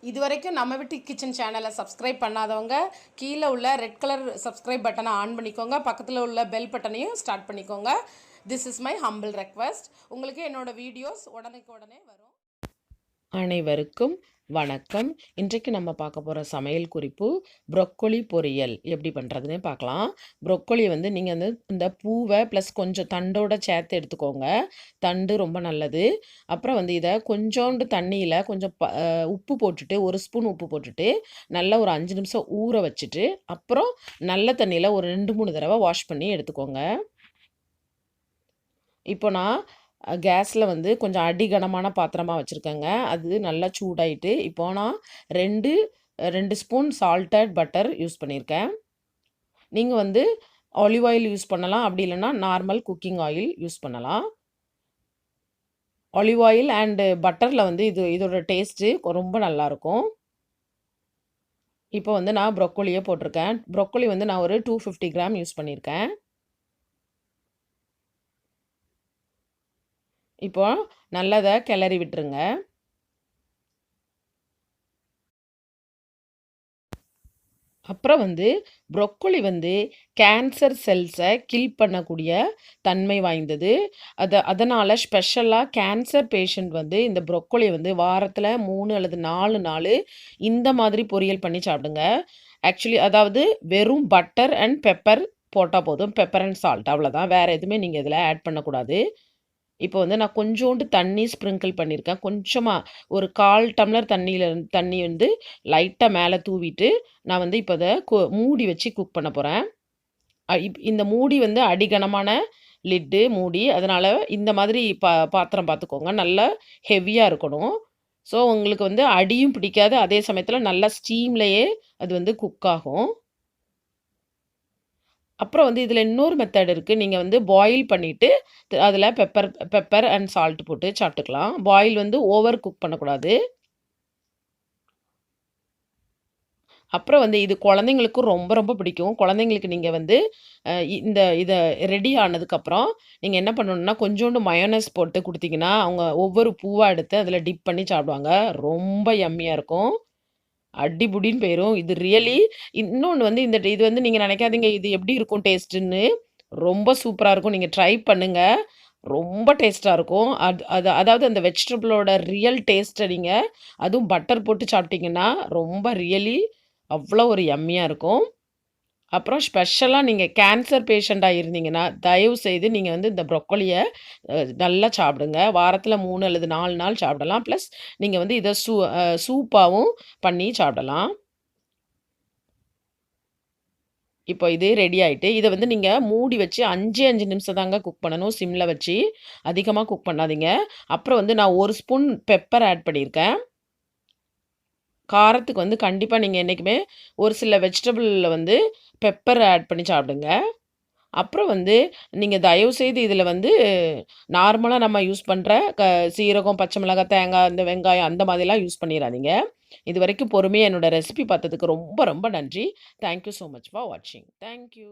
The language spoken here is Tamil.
இதுவரைக்கும் நம்ம வீட்டு கிச்சன் சேனலை சப்ஸ்கிரைப் பண்ணாதவங்க கீழே உள்ள ரெட் கலர் சப்ஸ்கிரைப் பட்டனை ஆன் பண்ணிக்கோங்க. பக்கத்தில் உள்ள பெல் பட்டனையும் ஸ்டார்ட் பண்ணிக்கோங்க. This is my humble request. உங்களுக்கு என்னோடய வீடியோஸ் உடனே வரும். அனைவருக்கும் வணக்கம். இன்றைக்கு நம்ம பார்க்க போகிற சமையல் குறிப்பு ப்ரொக்கோலி பொரியல் எப்படி பண்ணுறதுன்னு பார்க்கலாம். ப்ரொக்கோலி நீங்கள் இந்த பூவை ப்ளஸ் கொஞ்சம் தண்டோட சேர்த்து எடுத்துக்கோங்க. தண்டு ரொம்ப நல்லது. அப்புறம் இதை கொஞ்சோண்டு தண்ணியில் கொஞ்சம் உப்பு போட்டுட்டு, ஒரு ஸ்பூன் உப்பு போட்டுட்டு நல்லா ஒரு 5 நிமிஷம் ஊற வச்சுட்டு, அப்புறம் நல்ல தண்ணியில் ஒரு 2-3 தடவை வாஷ் பண்ணி எடுத்துக்கோங்க. இப்போ நான் கேஸில் கொஞ்சம் அடிகனமான பாத்திரமாக வச்சுருக்கேங்க. அது நல்லா சூடாயிட்டு இப்போ நான் 2 ஸ்பூன் சால்டட் பட்டர் யூஸ் பண்ணியிருக்கேன். நீங்கள் ஆலிவ் ஆயில் யூஸ் பண்ணலாம், அப்படி இல்லைன்னா நார்மல் குக்கிங் ஆயில் யூஸ் பண்ணலாம். ஆலிவ் ஆயில் அண்டு பட்டரில் இதோட டேஸ்ட்டு ரொம்ப நல்லாயிருக்கும். இப்போ நான் ப்ரொக்கோலியே போட்டிருக்கேன். ப்ரொக்கோலி நான் ஒரு 250 கிராம் யூஸ் பண்ணியிருக்கேன். இப்போ நல்லதை கிளறி விட்டுருங்க. அப்புறம் ப்ரொக்கோலி கேன்சர் செல்ஸை கில் பண்ணக்கூடிய தன்மை வாய்ந்தது. அதனால் ஸ்பெஷலாக கேன்சர் பேஷண்ட் இந்த ப்ரொக்கோலியை வாரத்தில் 3 அல்லது 4 நாள் இந்த மாதிரி பொரியல் பண்ணி சாப்பிடுங்க. ஆக்சுவலி அதாவது வெறும் பட்டர் அண்ட் பெப்பர் போட்டால் போதும். பெப்பர் அண்ட் சால்ட் அவ்வளோதான். வேறு எதுவுமே நீங்கள் இதில் ஆட் பண்ணக்கூடாது. இப்போ நான் கொஞ்சோண்டு தண்ணி ஸ்ப்ரிங்கிள் பண்ணியிருக்கேன். கொஞ்சமாக ஒரு 1/4 டம்ளர் தண்ணி லைட்டாக மேலே தூவிட்டு நான் இப்போ இதை மூடி வச்சு குக் பண்ண போகிறேன். இந்த மூடி அடிகனமான லிட்டு மூடி. அதனால் இந்த மாதிரி பாத்திரம் பார்த்துக்கோங்க. நல்லா ஹெவியாக இருக்கணும். ஸோ உங்களுக்கு அடியும் பிடிக்காது, அதே சமயத்தில் நல்லா ஸ்டீம்லேயே அது குக் ஆகும். அப்புறம் இதில் இன்னொரு மெத்தட் இருக்குது. நீங்கள் பாயில் பண்ணிவிட்டு அதில் பெப்பர் அண்ட் சால்ட் போட்டு சாப்பிட்டுக்கலாம். பாயில் ஓவர் குக் பண்ணக்கூடாது. அப்புறம் இது குழந்தைங்களுக்கும் ரொம்ப ரொம்ப பிடிக்கும். குழந்தைங்களுக்கு நீங்கள் இதை ரெடி ஆனதுக்கப்புறம் நீங்கள் என்ன பண்ணணுன்னா, கொஞ்சோண்டு மயோனைஸ் போட்டு கொடுத்தீங்கன்னா அவங்க ஒவ்வொரு பூவாக எடுத்து அதில் டிப் பண்ணி சாப்பிடுவாங்க. ரொம்ப யம்மியாக இருக்கும். அடிபுடின்னு போயிடும். இது ரியலி இன்னொன்று இது நீங்கள் நினைக்காதீங்க இது எப்படி இருக்கும் டேஸ்ட்டுன்னு. ரொம்ப சூப்பராக இருக்கும். நீங்கள் ட்ரை பண்ணுங்கள். ரொம்ப டேஸ்ட்டாக இருக்கும். அதாவது அந்த வெஜிடபிளோட ரியல் டேஸ்ட்டை நீங்கள் அதுவும் பட்டர் போட்டு சாப்பிட்டிங்கன்னா ரொம்ப ரியலி அவ்வளோ ஒரு யம்மியாக இருக்கும். அப்புறம் ஸ்பெஷலாக நீங்கள் கேன்சர் பேஷண்ட்டாக இருந்தீங்கன்னா தயவுசெய்து நீங்கள் இந்த ப்ரொக்கோலியை நல்லா சாப்பிடுங்க. வாரத்தில் 3 அல்லது 4 நாள் சாப்பிடலாம். ப்ளஸ் நீங்கள் இதை சூப்பாகவும் பண்ணி சாப்பிடலாம். இப்போ இது ரெடி ஆகிட்டு இதை நீங்கள் மூடி வச்சு 5 நிமிஷம் தாங்க குக் பண்ணணும். சிம்மில் வச்சு அதிகமாக குக் பண்ணாதீங்க. அப்புறம் நான் 1 ஸ்பூன் பெப்பர் ஆட் பண்ணியிருக்கேன். காரத்துக்கு கண்டிப்பாக நீங்கள் என்றைக்குமே ஒரு சில வெஜிடபிளில் பெப்பர் ஆட் பண்ணி சாப்பிடுங்க. அப்புறம் நீங்கள் தயவுசெய்து இதில் நார்மலாக நம்ம யூஸ் பண்ணுற சீரகம், பச்சை மிளகாய், தேங்காய், இந்த வெங்காயம் அந்த மாதிரிலாம் யூஸ் பண்ணிடாதீங்க. இது வரைக்கும் பொறுமையாக என்னோடய ரெசிபி பார்த்ததுக்கு ரொம்ப ரொம்ப நன்றி. தேங்க்யூ ஸோ மச் ஃபார் வாட்சிங். தேங்க்யூ.